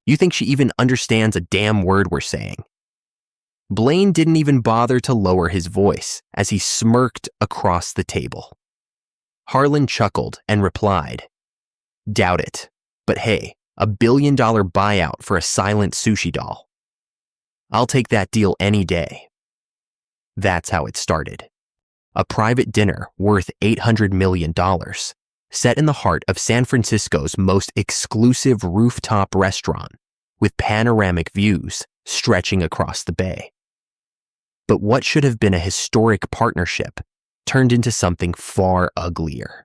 You think she even understands a damn word we're saying?" Blaine didn't even bother to lower his voice as he smirked across the table. Harlan chuckled and replied, "Doubt it, but hey, $1 billion buyout for a silent sushi doll. I'll take that deal any day." That's how it started. A private dinner worth $800 million, set in the heart of San Francisco's most exclusive rooftop restaurant, with panoramic views stretching across the bay. But what should have been a historic partnership turned into something far uglier.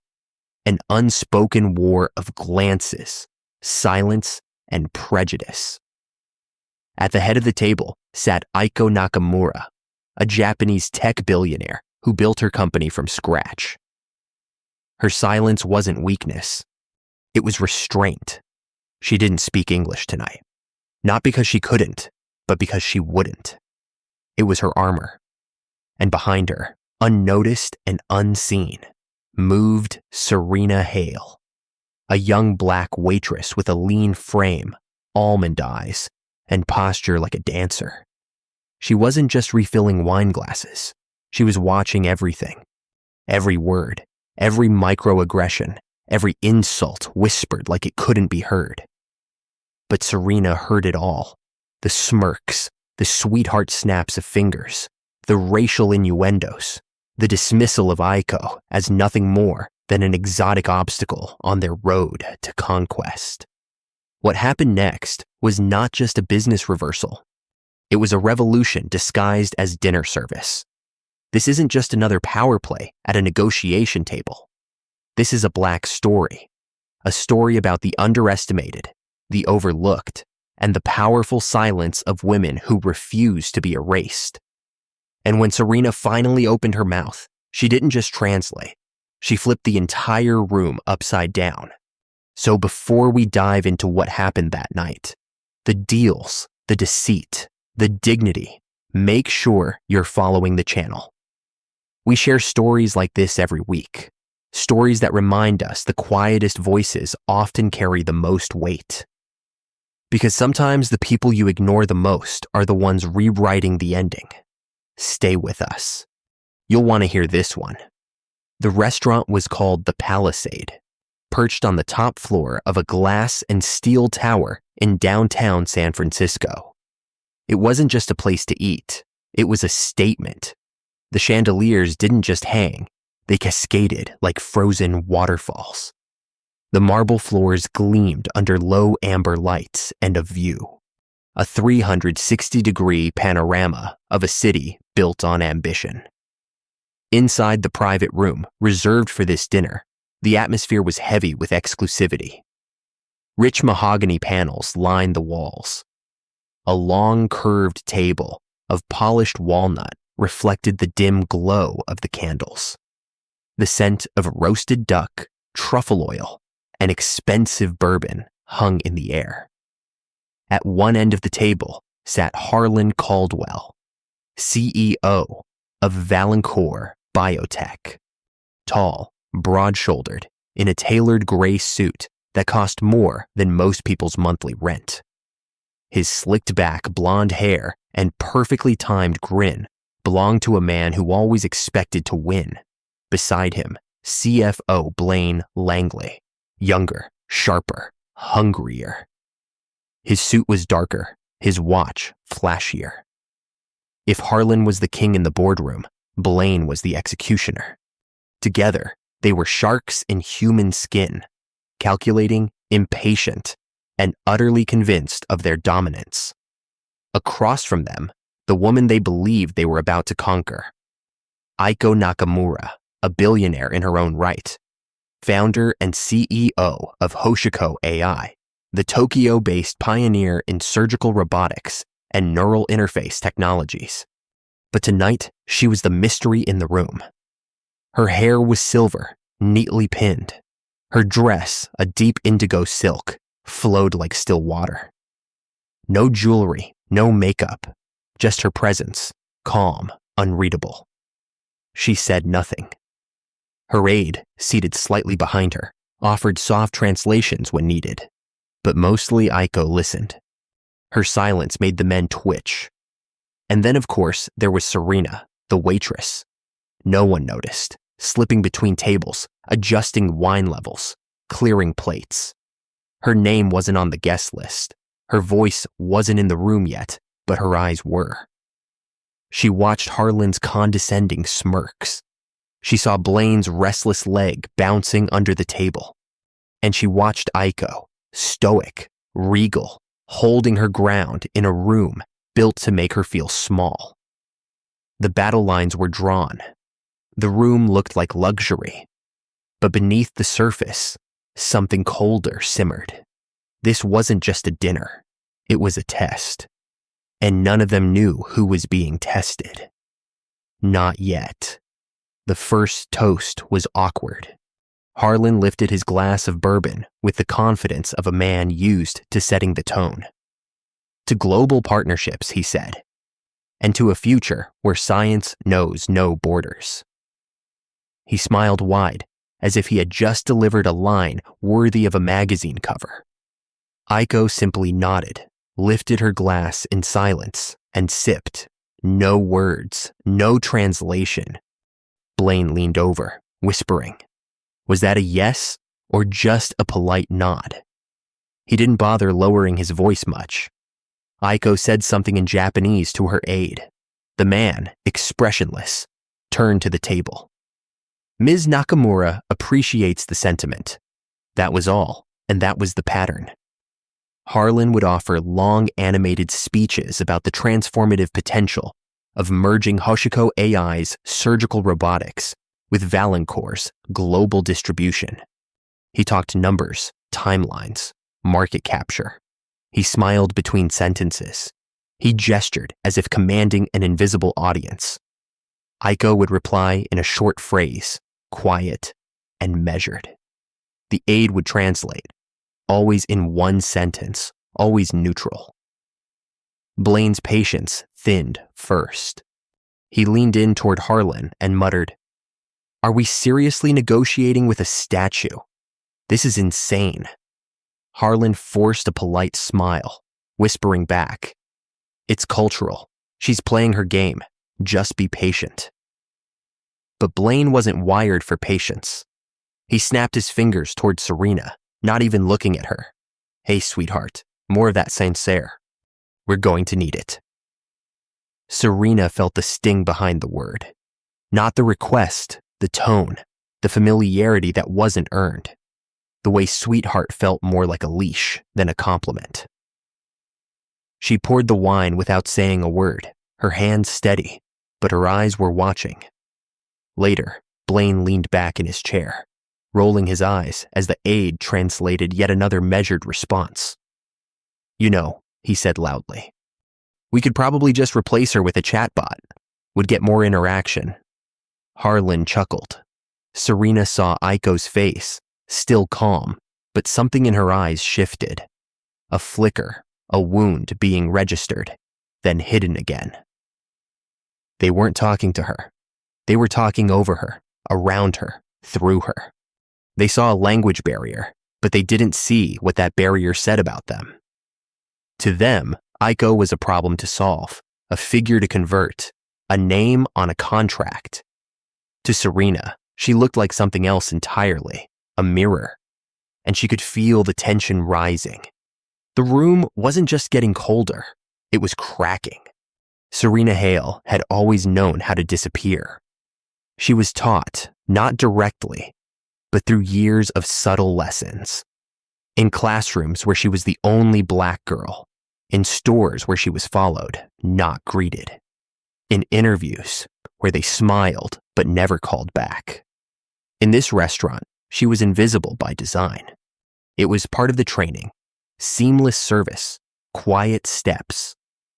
An unspoken war of glances, silence, and prejudice. At the head of the table sat Aiko Nakamura, a Japanese tech billionaire who built her company from scratch. Her silence wasn't weakness. It was restraint. She didn't speak English tonight. Not because she couldn't, but because she wouldn't. It was her armor. And behind her, unnoticed and unseen, moved Serena Hale, a young black waitress with a lean frame, almond eyes, and posture like a dancer. She wasn't just refilling wine glasses. She was watching everything. Every word, every microaggression, every insult whispered like it couldn't be heard. But Serena heard it all. The smirks, the sweetheart snaps of fingers, the racial innuendos, the dismissal of Aiko as nothing more than an exotic obstacle on their road to conquest. What happened next was not just a business reversal. It was a revolution disguised as dinner service. This isn't just another power play at a negotiation table. This is a black story, a story about the underestimated, the overlooked, and the powerful silence of women who refuse to be erased. And when Serena finally opened her mouth, she didn't just translate. She flipped the entire room upside down. So before we dive into what happened that night, the deals, the deceit, the dignity, make sure you're following the channel. We share stories like this every week. Stories that remind us the quietest voices often carry the most weight. Because sometimes the people you ignore the most are the ones rewriting the ending. Stay with us. You'll want to hear this one. The restaurant was called the Palisade, perched on the top floor of a glass and steel tower in downtown San Francisco. It wasn't just a place to eat. It was a statement. The chandeliers didn't just hang. They cascaded like frozen waterfalls. The marble floors gleamed under low amber lights and a view. A 360-degree panorama of a city built on ambition. Inside the private room reserved for this dinner, the atmosphere was heavy with exclusivity. Rich mahogany panels lined the walls. A long curved table of polished walnut reflected the dim glow of the candles. The scent of roasted duck, truffle oil, and expensive bourbon hung in the air. At one end of the table sat Harlan Caldwell, CEO of Valancourt Biotech. Tall, broad-shouldered, in a tailored gray suit that cost more than most people's monthly rent. His slicked-back blonde hair and perfectly timed grin belonged to a man who always expected to win. Beside him, CFO Blaine Langley, younger, sharper, hungrier. His suit was darker, his watch flashier. If Harlan was the king in the boardroom, Blaine was the executioner. Together, they were sharks in human skin, calculating, impatient, and utterly convinced of their dominance. Across from them, the woman they believed they were about to conquer. Aiko Nakamura, a billionaire in her own right, founder and CEO of Hoshiko AI, the Tokyo-based pioneer in surgical robotics and neural interface technologies. But tonight, she was the mystery in the room. Her hair was silver, neatly pinned. Her dress, a deep indigo silk, flowed like still water. No jewelry, no makeup, just her presence, calm, unreadable. She said nothing. Her aide, seated slightly behind her, offered soft translations when needed, but mostly Aiko listened, Her silence made the men twitch. And then, of course, there was Serena, the waitress. No one noticed, slipping between tables, adjusting wine levels, clearing plates. Her name wasn't on the guest list. Her voice wasn't in the room yet, but her eyes were. She watched Harlan's condescending smirks. She saw Blaine's restless leg bouncing under the table. And she watched Aiko, stoic, regal, holding her ground in a room built to make her feel small. The battle lines were drawn. The room looked like luxury. But beneath the surface, something colder simmered. This wasn't just a dinner. It was a test. And none of them knew who was being tested. Not yet. The first toast was awkward. Harlan lifted his glass of bourbon with the confidence of a man used to setting the tone. To global partnerships, he said, and to a future where science knows no borders. He smiled wide, as if he had just delivered a line worthy of a magazine cover. Aiko simply nodded, lifted her glass in silence, and sipped. No words, no translation. Blaine leaned over, whispering. Was that a yes or just a polite nod? He didn't bother lowering his voice much. Aiko said something in Japanese to her aide. The man, expressionless, turned to the table. Ms. Nakamura appreciates the sentiment. That was all, and that was the pattern. Harlan would offer long animated speeches about the transformative potential of merging Hoshiko AI's surgical robotics with Valancourt's global distribution. He talked numbers, timelines, market capture. He smiled between sentences. He gestured as if commanding an invisible audience. Aiko would reply in a short phrase, quiet and measured. The aide would translate, always in one sentence, always neutral. Blaine's patience thinned first. He leaned in toward Harlan and muttered, "Are we seriously negotiating with a statue? This is insane." Harlan forced a polite smile, whispering back, "It's cultural. She's playing her game. Just be patient." But Blaine wasn't wired for patience. He snapped his fingers toward Serena, not even looking at her. "Hey, sweetheart, more of that sincere. We're going to need it." Serena felt the sting behind the word. Not the request, the tone, the familiarity that wasn't earned. The way sweetheart felt more like a leash than a compliment. She poured the wine without saying a word, her hands steady, but her eyes were watching. Later, Blaine leaned back in his chair, rolling his eyes as the aide translated yet another measured response. "You know," he said loudly, "we could probably just replace her with a chatbot. Would get more interaction." Harlan chuckled. Serena saw Aiko's face, still calm, but something in her eyes shifted. A flicker, a wound being registered, then hidden again. They weren't talking to her. They were talking over her, around her, through her. They saw a language barrier, but they didn't see what that barrier said about them. To them, Aiko was a problem to solve, a figure to convert, a name on a contract. To Serena, she looked like something else entirely, a mirror, and she could feel the tension rising. The room wasn't just getting colder, it was cracking. Serena Hale had always known how to disappear. She was taught, not directly, but through years of subtle lessons. In classrooms where she was the only black girl, in stores where she was followed, not greeted, in interviews where they smiled but never called back. In this restaurant, she was invisible by design. It was part of the training. Seamless service, quiet steps,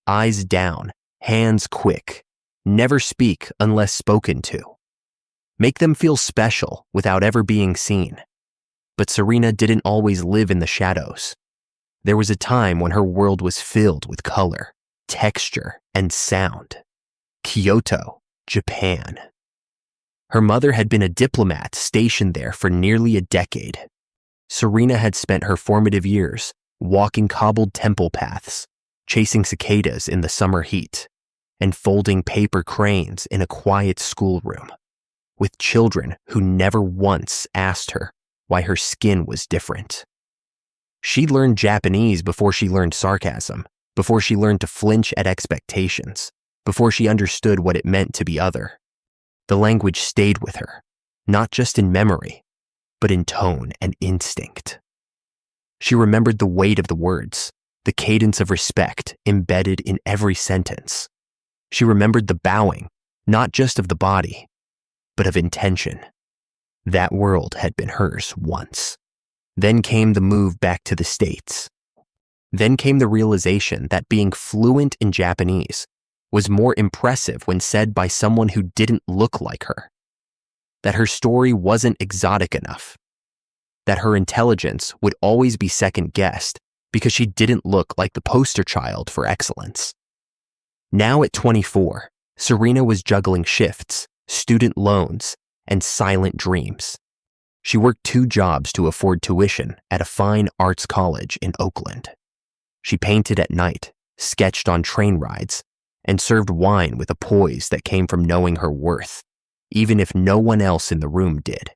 eyes down, hands quick, never speak unless spoken to. Make them feel special without ever being seen. But Serena didn't always live in the shadows. There was a time when her world was filled with color, texture, and sound. Kyoto, Japan. Her mother had been a diplomat stationed there for nearly a decade. Serena had spent her formative years walking cobbled temple paths, chasing cicadas in the summer heat, and folding paper cranes in a quiet schoolroom, with children who never once asked her why her skin was different. She learned Japanese before she learned sarcasm, before she learned to flinch at expectations, before she understood what it meant to be other. The language stayed with her, not just in memory, but in tone and instinct. She remembered the weight of the words, the cadence of respect embedded in every sentence. She remembered the bowing, not just of the body, but of intention. That world had been hers once. Then came the move back to the States. Then came the realization that being fluent in Japanese was more impressive when said by someone who didn't look like her. That her story wasn't exotic enough. That her intelligence would always be second-guessed because she didn't look like the poster child for excellence. Now at 24, Serena was juggling shifts, student loans, and silent dreams. She worked 2 jobs to afford tuition at a fine arts college in Oakland. She painted at night, sketched on train rides, and served wine with a poise that came from knowing her worth, even if no one else in the room did.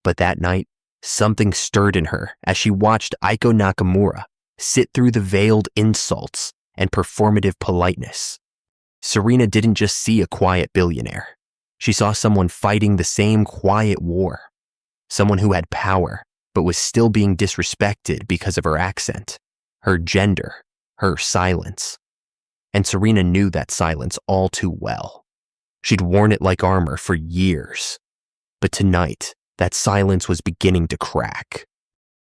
But that night, something stirred in her as she watched Aiko Nakamura sit through the veiled insults and performative politeness. Serena didn't just see a quiet billionaire. She saw someone fighting the same quiet war. Someone who had power, but was still being disrespected because of her accent, her gender, her silence. And Serena knew that silence all too well. She'd worn it like armor for years. But tonight, that silence was beginning to crack.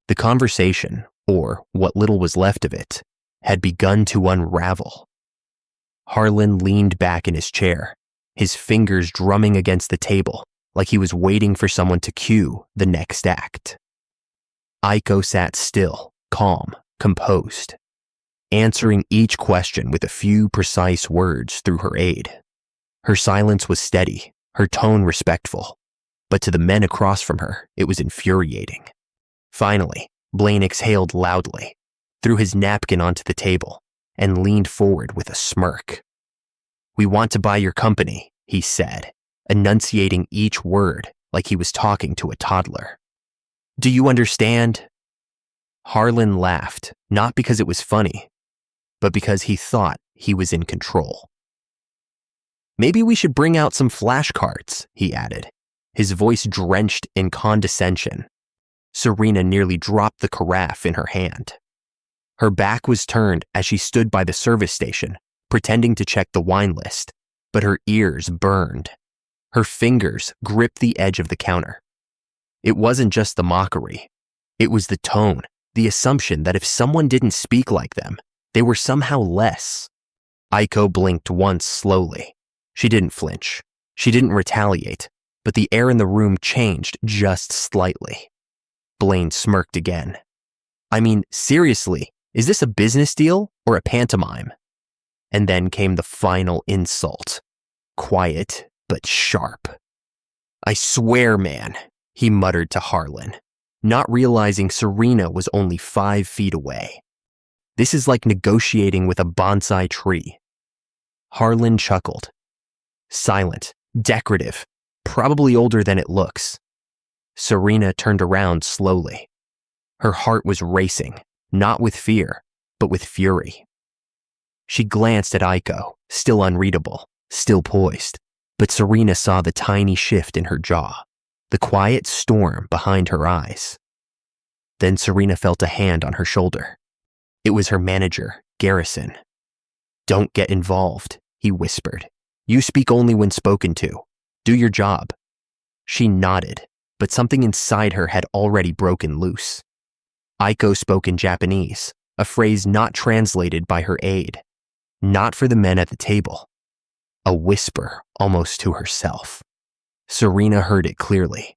The conversation, or what little was left of it, had begun to unravel. Harlan leaned back in his chair, his fingers drumming against the table like he was waiting for someone to cue the next act. Aiko sat still, calm, composed, answering each question with a few precise words through her aide. Her silence was steady, her tone respectful, but to the men across from her, it was infuriating. Finally, Blaine exhaled loudly, threw his napkin onto the table, and leaned forward with a smirk. "We want to buy your company," he said, enunciating each word like he was talking to a toddler. "Do you understand?" Harlan laughed, not because it was funny, but because he thought he was in control. "Maybe we should bring out some flashcards," he added, his voice drenched in condescension. Serena nearly dropped the carafe in her hand. Her back was turned as she stood by the service station, pretending to check the wine list, but her ears burned. Her fingers gripped the edge of the counter. It wasn't just the mockery. It was the tone, the assumption that if someone didn't speak like them, they were somehow less. Aiko blinked once slowly. She didn't flinch. She didn't retaliate, but the air in the room changed just slightly. Blaine smirked again. "I mean, seriously, is this a business deal or a pantomime?" And then came the final insult. Quiet, but sharp. "I swear, man," he muttered to Harlan, not realizing Serena was only 5 feet away. "This is like negotiating with a bonsai tree." Harlan chuckled. Silent, decorative, probably older than it looks. Serena turned around slowly. Her heart was racing, not with fear, but with fury. She glanced at Aiko, still unreadable, still poised, but Serena saw the tiny shift in her jaw, the quiet storm behind her eyes. Then Serena felt a hand on her shoulder. It was her manager, Garrison. "Don't get involved," he whispered. "You speak only when spoken to. Do your job." She nodded, but something inside her had already broken loose. Aiko spoke in Japanese, a phrase not translated by her aide, not for the men at the table. A whisper almost to herself. Serena heard it clearly.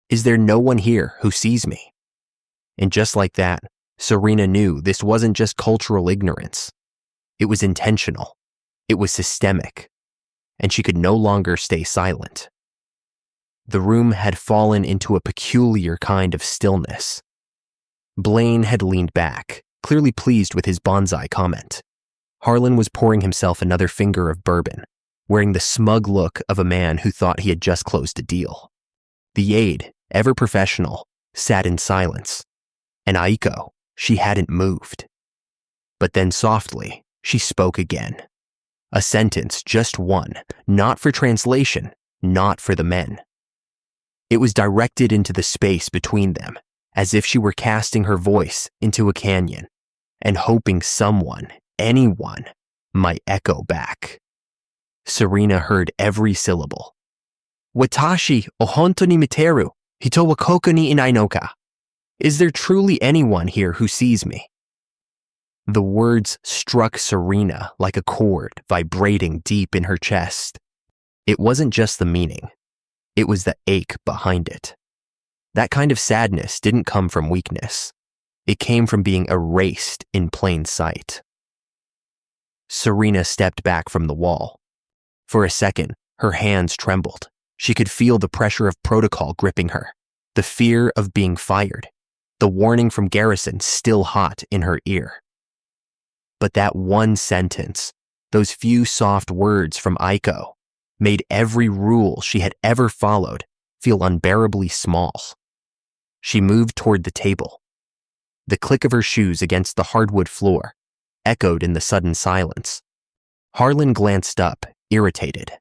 "Is there no one here who sees me?" And just like that, Serena knew this wasn't just cultural ignorance. It was intentional. It was systemic. And she could no longer stay silent. The room had fallen into a peculiar kind of stillness. Blaine had leaned back, clearly pleased with his bonsai comment. Harlan was pouring himself another finger of bourbon, wearing the smug look of a man who thought he had just closed a deal. The aide, ever professional, sat in silence, and Aiko, she hadn't moved. But then softly, she spoke again. A sentence, just one, not for translation, not for the men. It was directed into the space between them, as if she were casting her voice into a canyon and hoping someone, anyone, might echo back. Serena heard every syllable. Watashi o honto ni miteru, hito wa koko ni inai no ka? Is there truly anyone here who sees me? The words struck Serena like a chord vibrating deep in her chest. It wasn't just the meaning. It was the ache behind it. That kind of sadness didn't come from weakness. It came from being erased in plain sight. Serena stepped back from the wall. For a second, her hands trembled. She could feel the pressure of protocol gripping her, the fear of being fired, the warning from Garrison still hot in her ear. But that one sentence, those few soft words from Aiko, made every rule she had ever followed feel unbearably small. She moved toward the table. The click of her shoes against the hardwood floor echoed in the sudden silence. Harlan glanced up, irritated.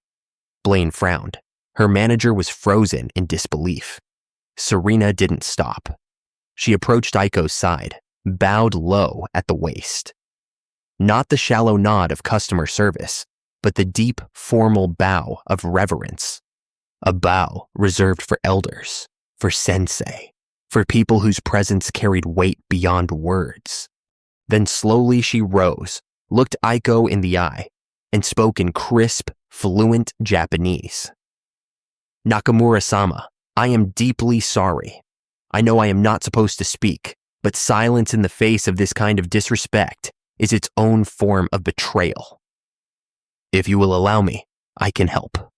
Blaine frowned. Her manager was frozen in disbelief. Serena didn't stop. She approached Aiko's side, bowed low at the waist. Not the shallow nod of customer service, but the deep, formal bow of reverence. A bow reserved for elders, for sensei, for people whose presence carried weight beyond words. Then slowly she rose, looked Aiko in the eye, and spoke in crisp, fluent Japanese. Nakamura-sama, I am deeply sorry. I know I am not supposed to speak, but silence in the face of this kind of disrespect is its own form of betrayal. If you will allow me, I can help.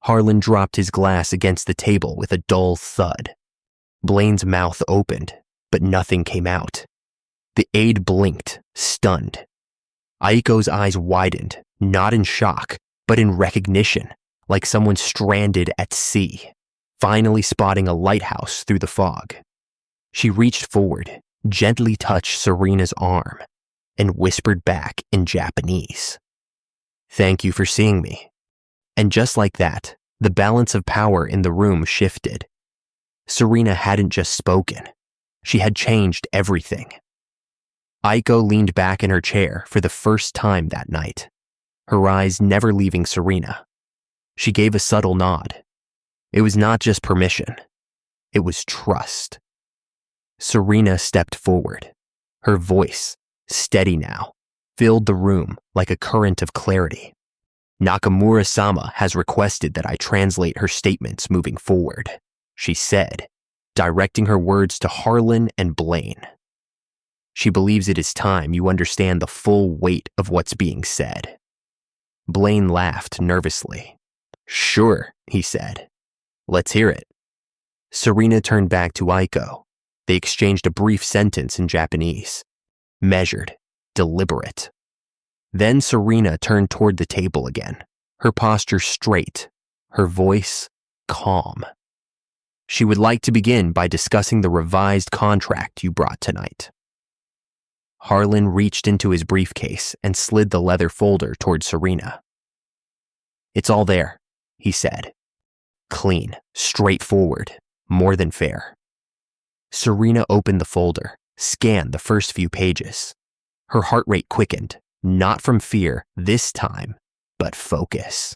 Harlan dropped his glass against the table with a dull thud. Blaine's mouth opened, but nothing came out. The aide blinked, stunned. Aiko's eyes widened, not in shock, but in recognition, like someone stranded at sea, finally spotting a lighthouse through the fog. She reached forward, gently touched Serena's arm, and whispered back in Japanese. Thank you for seeing me. And just like that, the balance of power in the room shifted. Serena hadn't just spoken. She had changed everything. Aiko leaned back in her chair for the first time that night, her eyes never leaving Serena. She gave a subtle nod. It was not just permission. It was trust. Serena stepped forward. Her voice, steady now, filled the room like a current of clarity. Nakamura-sama has requested that I translate her statements moving forward, she said, directing her words to Harlan and Blaine. She believes it is time you understand the full weight of what's being said. Blaine laughed nervously. Sure, he said. Let's hear it. Serena turned back to Aiko. They exchanged a brief sentence in Japanese. Measured, deliberate. Then Serena turned toward the table again, her posture straight, her voice calm. She would like to begin by discussing the revised contract you brought tonight. Harlan reached into his briefcase and slid the leather folder toward Serena. It's all there, he said. Clean, straightforward, more than fair. Serena opened the folder, scanned the first few pages. Her heart rate quickened, not from fear this time, but focus.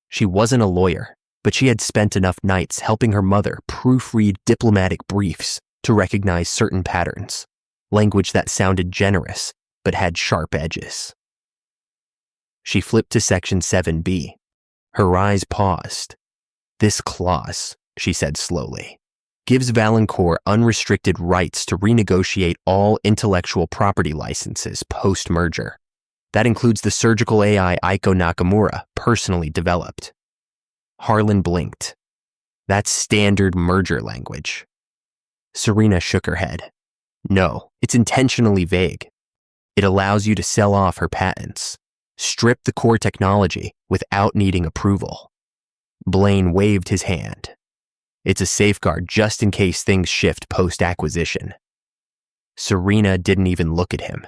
She wasn't a lawyer, but she had spent enough nights helping her mother proofread diplomatic briefs to recognize certain patterns, language that sounded generous but had sharp edges. She flipped to section 7B. Her eyes paused. This clause, she said slowly, gives Valancourt unrestricted rights to renegotiate all intellectual property licenses post-merger. That includes the surgical AI Aiko Nakamura personally developed. Harlan blinked. That's standard merger language. Serena shook her head. No, it's intentionally vague. It allows you to sell off her patents, strip the core technology without needing approval. Blaine waved his hand. It's a safeguard just in case things shift post-acquisition. Serena didn't even look at him.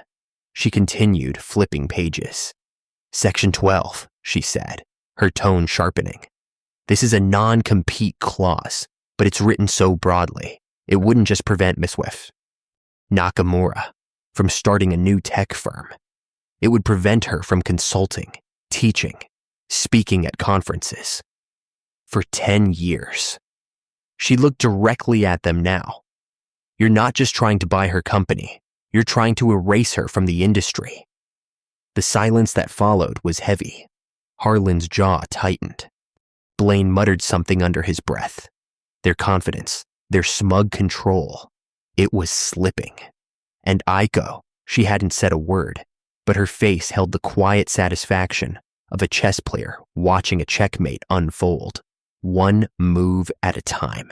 She continued flipping pages. Section 12, she said, her tone sharpening. This is a non-compete clause, but it's written so broadly, it wouldn't just prevent Miss Nakamura from starting a new tech firm. It would prevent her from consulting, teaching, speaking at conferences. For 10 years. She looked directly at them now. You're not just trying to buy her company, you're trying to erase her from the industry. The silence that followed was heavy. Harlan's jaw tightened. Blaine muttered something under his breath. Their confidence, their smug control, it was slipping. And Aiko, she hadn't said a word, but her face held the quiet satisfaction of a chess player watching a checkmate unfold, one move at a time.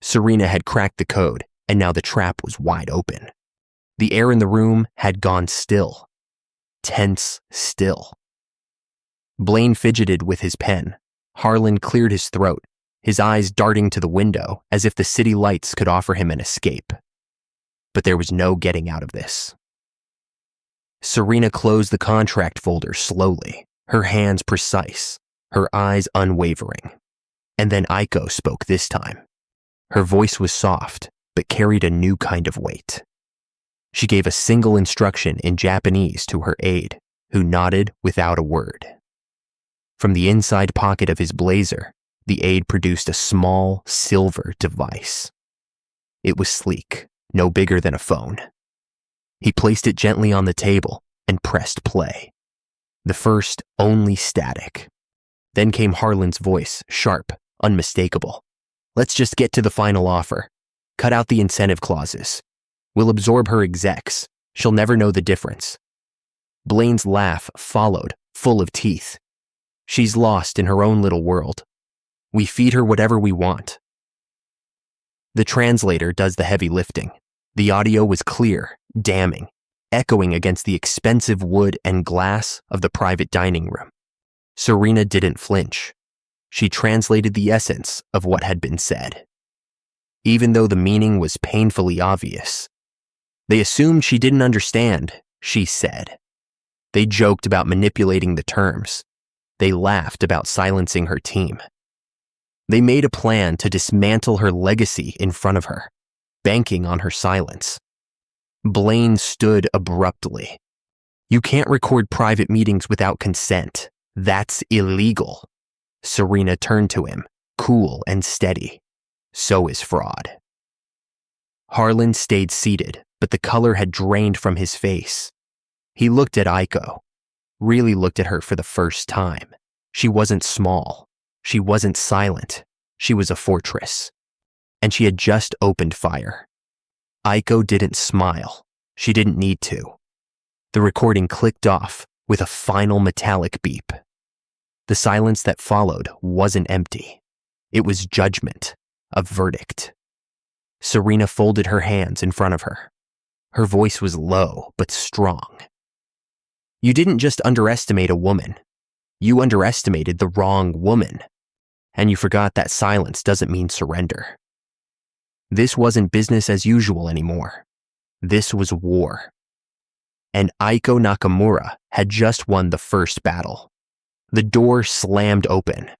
Serena had cracked the code, and now the trap was wide open. The air in the room had gone still. Tense still. Blaine fidgeted with his pen. Harlan cleared his throat, his eyes darting to the window as if the city lights could offer him an escape. But there was no getting out of this. Serena closed the contract folder slowly, her hands precise, her eyes unwavering. And then Aiko spoke this time. Her voice was soft, but carried a new kind of weight. She gave a single instruction in Japanese to her aide, who nodded without a word. From the inside pocket of his blazer, the aide produced a small, silver device. It was sleek, no bigger than a phone. He placed it gently on the table and pressed play. The first, only static. Then came Harlan's voice, sharp, unmistakable. Let's just get to the final offer. Cut out the incentive clauses. We'll absorb her execs. She'll never know the difference. Blaine's laugh followed, full of teeth. She's lost in her own little world. We feed her whatever we want. The translator does the heavy lifting. The audio was clear, damning, echoing against the expensive wood and glass of the private dining room. Serena didn't flinch. She translated the essence of what had been said. Even though the meaning was painfully obvious. They assumed she didn't understand, she said. They joked about manipulating the terms. They laughed about silencing her team. They made a plan to dismantle her legacy in front of her, banking on her silence. Blaine stood abruptly. You can't record private meetings without consent. That's illegal. Serena turned to him, cool and steady. So is fraud. Harlan stayed seated, but the color had drained from his face. He looked at Aiko, really looked at her for the first time. She wasn't small. She wasn't silent. She was a fortress. And she had just opened fire. Aiko didn't smile. She didn't need to. The recording clicked off with a final metallic beep. The silence that followed wasn't empty. It was judgment, a verdict. Serena folded her hands in front of her. Her voice was low but strong. You didn't just underestimate a woman. You underestimated the wrong woman. And you forgot that silence doesn't mean surrender. This wasn't business as usual anymore. This was war. And Aiko Nakamura had just won the first battle. The door slammed open.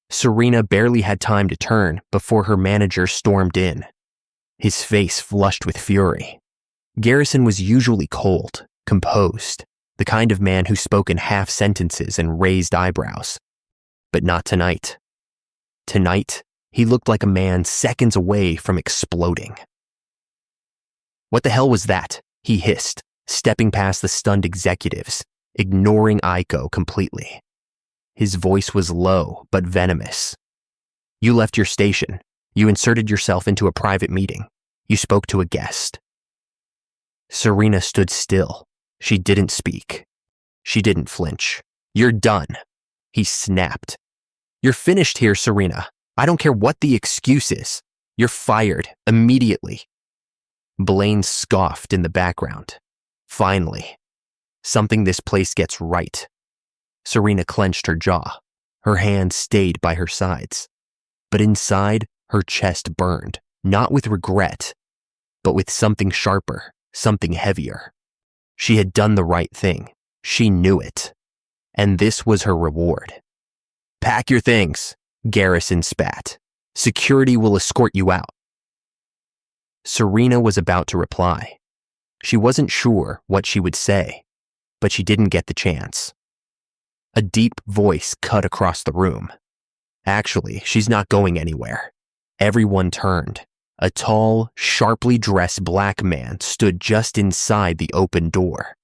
Serena barely had time to turn before her manager stormed in. His face flushed with fury. Garrison was usually cold, composed, the kind of man who spoke in half sentences and raised eyebrows. But not tonight. Tonight, he looked like a man seconds away from exploding. What the hell was that? He hissed, stepping past the stunned executives, ignoring Aiko completely. His voice was low but venomous. You left your station. You inserted yourself into a private meeting. You spoke to a guest. Serena stood still. She didn't speak. She didn't flinch. You're done, he snapped. You're finished here, Serena. I don't care what the excuse is. You're fired immediately. Blaine scoffed in the background. Finally. Something this place gets right. Serena clenched her jaw. Her hands stayed by her sides. But inside, her chest burned, not with regret, but with something sharper, something heavier. She had done the right thing. She knew it. And this was her reward. "Pack your things," Garrison spat. "Security will escort you out." Serena was about to reply. She wasn't sure what she would say, but she didn't get the chance. A deep voice cut across the room. "Actually, she's not going anywhere." Everyone turned. A tall, sharply dressed black man stood just inside the open door.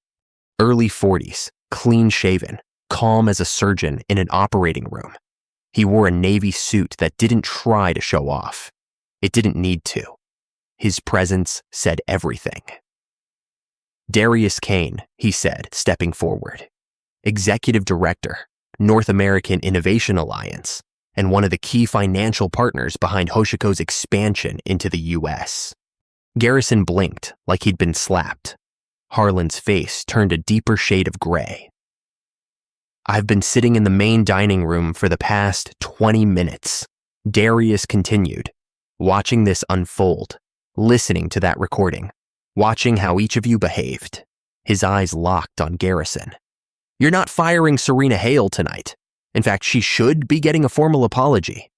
Early 40s, clean-shaven, calm as a surgeon in an operating room. He wore a navy suit that didn't try to show off. It didn't need to. His presence said everything. "Darius Kane," he said, stepping forward. "Executive Director, North American Innovation Alliance, and one of the key financial partners behind Hoshiko's expansion into the U.S. Garrison blinked like he'd been slapped. Harlan's face turned a deeper shade of gray. "I've been sitting in the main dining room for the past 20 minutes, Darius continued, "watching this unfold, listening to that recording, watching how each of you behaved." His eyes locked on Garrison. "You're not firing Serena Hale tonight. In fact, she should be getting a formal apology."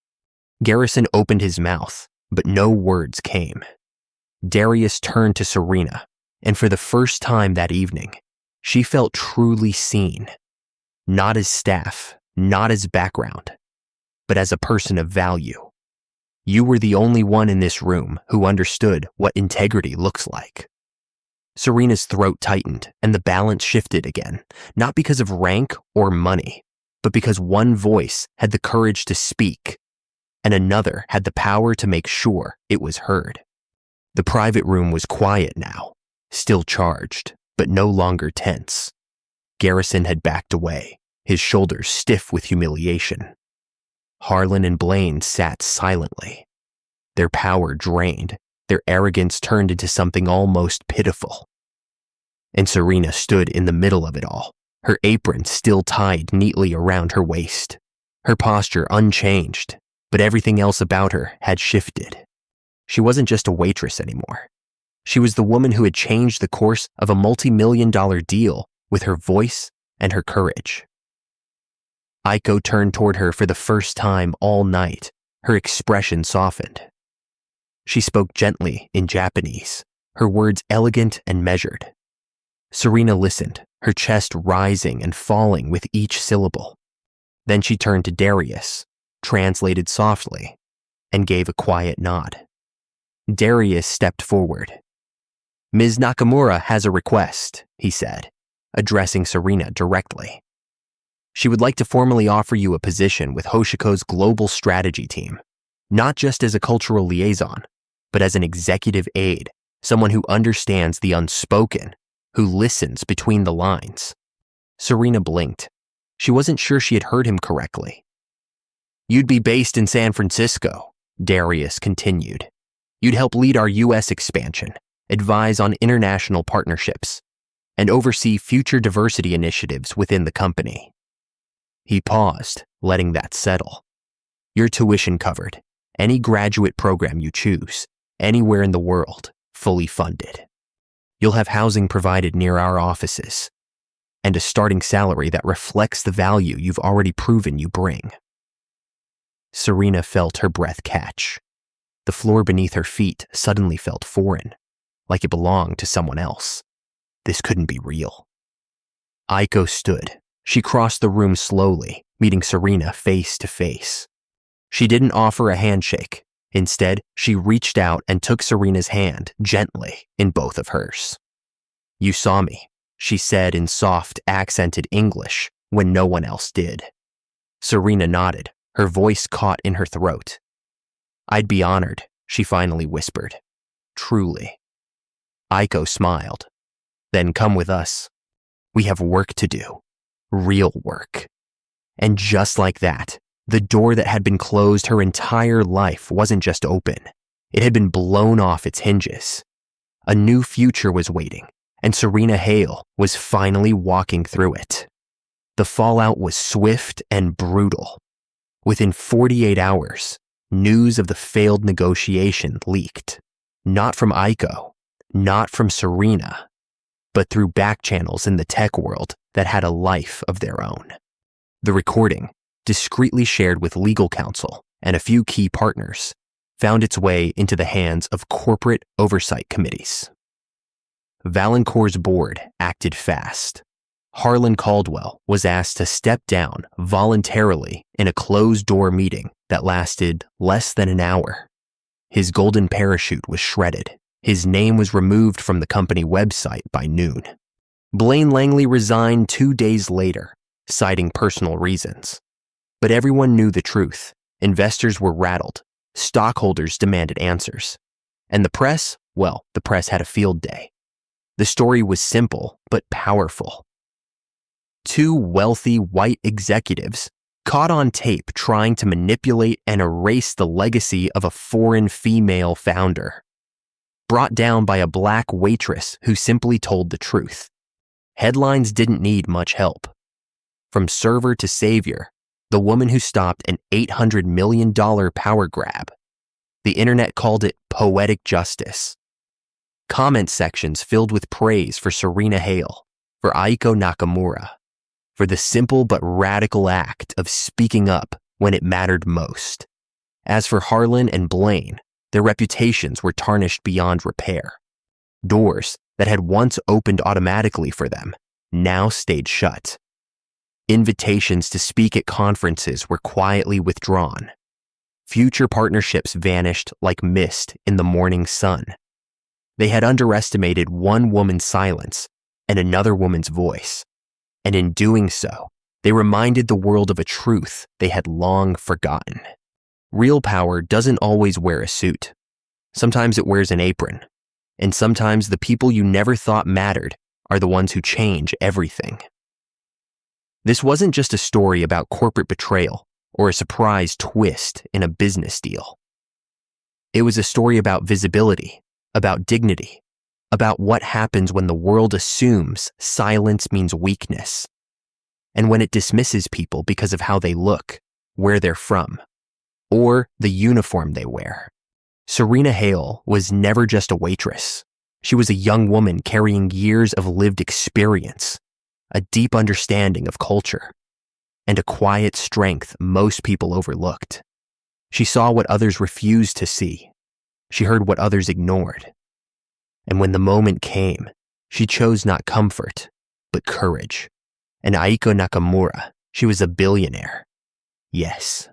Garrison opened his mouth, but no words came. Darius turned to Serena, and for the first time that evening, she felt truly seen. Not as staff, not as background, but as a person of value. You were the only one in this room who understood what integrity looks like. Serena's throat tightened and the balance shifted again, not because of rank or money, but because one voice had the courage to speak, and another had the power to make sure it was heard. The private room was quiet now, still charged, but no longer tense. Garrison had backed away, his shoulders stiff with humiliation. Harlan and Blaine sat silently. Their power drained, their arrogance turned into something almost pitiful. And Serena stood in the middle of it all, her apron still tied neatly around her waist, her posture unchanged, but everything else about her had shifted. She wasn't just a waitress anymore. She was the woman who had changed the course of a multi-million-dollar deal with her voice and her courage. Aiko turned toward her for the first time all night, her expression softened. She spoke gently in Japanese, her words elegant and measured. Serena listened, her chest rising and falling with each syllable. Then she turned to Darius, translated softly, and gave a quiet nod. Darius stepped forward. "Ms. Nakamura has a request," he said, addressing Serena directly. "She would like to formally offer you a position with Hoshiko's global strategy team, not just as a cultural liaison, but as an executive aide, someone who understands the unspoken, who listens between the lines." Serena blinked. She wasn't sure she had heard him correctly. "You'd be based in San Francisco," Darius continued. "You'd help lead our U.S. expansion, advise on international partnerships, and oversee future diversity initiatives within the company." He paused, letting that settle. "Your tuition covered, any graduate program you choose, anywhere in the world, fully funded. You'll have housing provided near our offices, and a starting salary that reflects the value you've already proven you bring." Serena felt her breath catch. The floor beneath her feet suddenly felt foreign, like it belonged to someone else. This couldn't be real. Aiko stood. She crossed the room slowly, meeting Serena face to face. She didn't offer a handshake. Instead, she reached out and took Serena's hand gently in both of hers. "You saw me," she said in soft, accented English when no one else did. Serena nodded, her voice caught in her throat. "I'd be honored," she finally whispered. "Truly." Aiko smiled. "Then come with us. We have work to do. Real work." And just like that, the door that had been closed her entire life wasn't just open. It had been blown off its hinges. A new future was waiting, and Serena Hale was finally walking through it. The fallout was swift and brutal. Within 48 hours, news of the failed negotiation leaked. Not from Aiko, not from Serena, but through back channels in the tech world that had a life of their own. The recording, discreetly shared with legal counsel and a few key partners, found its way into the hands of corporate oversight committees. Valancourt's board acted fast. Harlan Caldwell was asked to step down voluntarily in a closed-door meeting that lasted less than an hour. His golden parachute was shredded. His name was removed from the company website by noon. Blaine Langley resigned 2 days later, citing personal reasons. But everyone knew the truth. Investors were rattled. Stockholders demanded answers. And the press, well, the press had a field day. The story was simple but powerful. Two wealthy white executives caught on tape trying to manipulate and erase the legacy of a foreign female founder. Brought down by a black waitress who simply told the truth. Headlines didn't need much help. From server to savior, the woman who stopped an $800 million power grab. The internet called it poetic justice. Comment sections filled with praise for Serena Hale, for Aiko Nakamura, for the simple but radical act of speaking up when it mattered most. As for Harlan and Blaine, their reputations were tarnished beyond repair. Doors that had once opened automatically for them now stayed shut. Invitations to speak at conferences were quietly withdrawn. Future partnerships vanished like mist in the morning sun. They had underestimated one woman's silence and another woman's voice, and in doing so, they reminded the world of a truth they had long forgotten. Real power doesn't always wear a suit. Sometimes it wears an apron, and sometimes the people you never thought mattered are the ones who change everything. This wasn't just a story about corporate betrayal or a surprise twist in a business deal. It was a story about visibility, about dignity, about what happens when the world assumes silence means weakness, and when it dismisses people because of how they look, where they're from, or the uniform they wear. Serena Hale was never just a waitress. She was a young woman carrying years of lived experience, a deep understanding of culture, and a quiet strength most people overlooked. She saw what others refused to see. She heard what others ignored. And when the moment came, she chose not comfort, but courage. And Aiko Nakamura, she was a billionaire. Yes.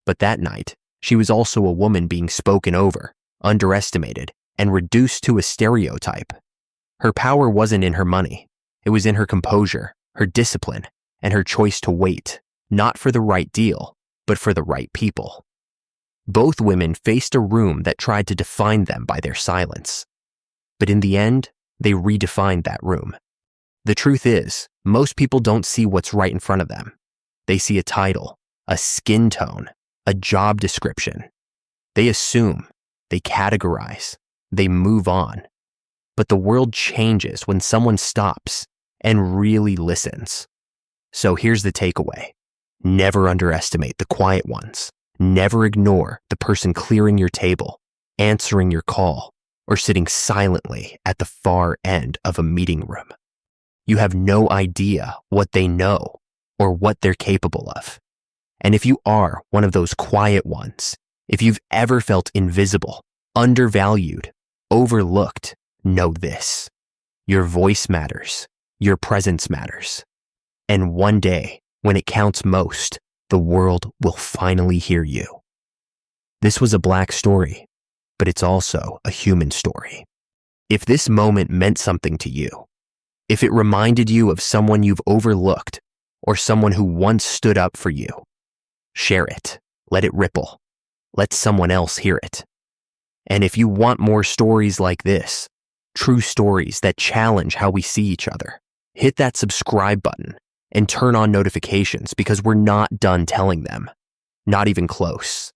But that night, she was also a woman being spoken over, underestimated, and reduced to a stereotype. Her power wasn't in her money. It was in her composure, her discipline, and her choice to wait, not for the right deal, but for the right people. Both women faced a room that tried to define them by their silence. But in the end, they redefined that room. The truth is, most people don't see what's right in front of them. They see a title, a skin tone, a job description. They assume, they categorize, they move on. But the world changes when someone stops and really listens. So here's the takeaway. Never underestimate the quiet ones. Never ignore the person clearing your table, answering your call, or sitting silently at the far end of a meeting room. You have no idea what they know or what they're capable of. And if you are one of those quiet ones, if you've ever felt invisible, undervalued, overlooked, know this. Your voice matters. Your presence matters. And one day, when it counts most, the world will finally hear you. This was a Black story, but it's also a human story. If this moment meant something to you, if it reminded you of someone you've overlooked or someone who once stood up for you, share it. Let it ripple. Let someone else hear it. And if you want more stories like this, true stories that challenge how we see each other, hit that subscribe button and turn on notifications because we're not done telling them. Not even close.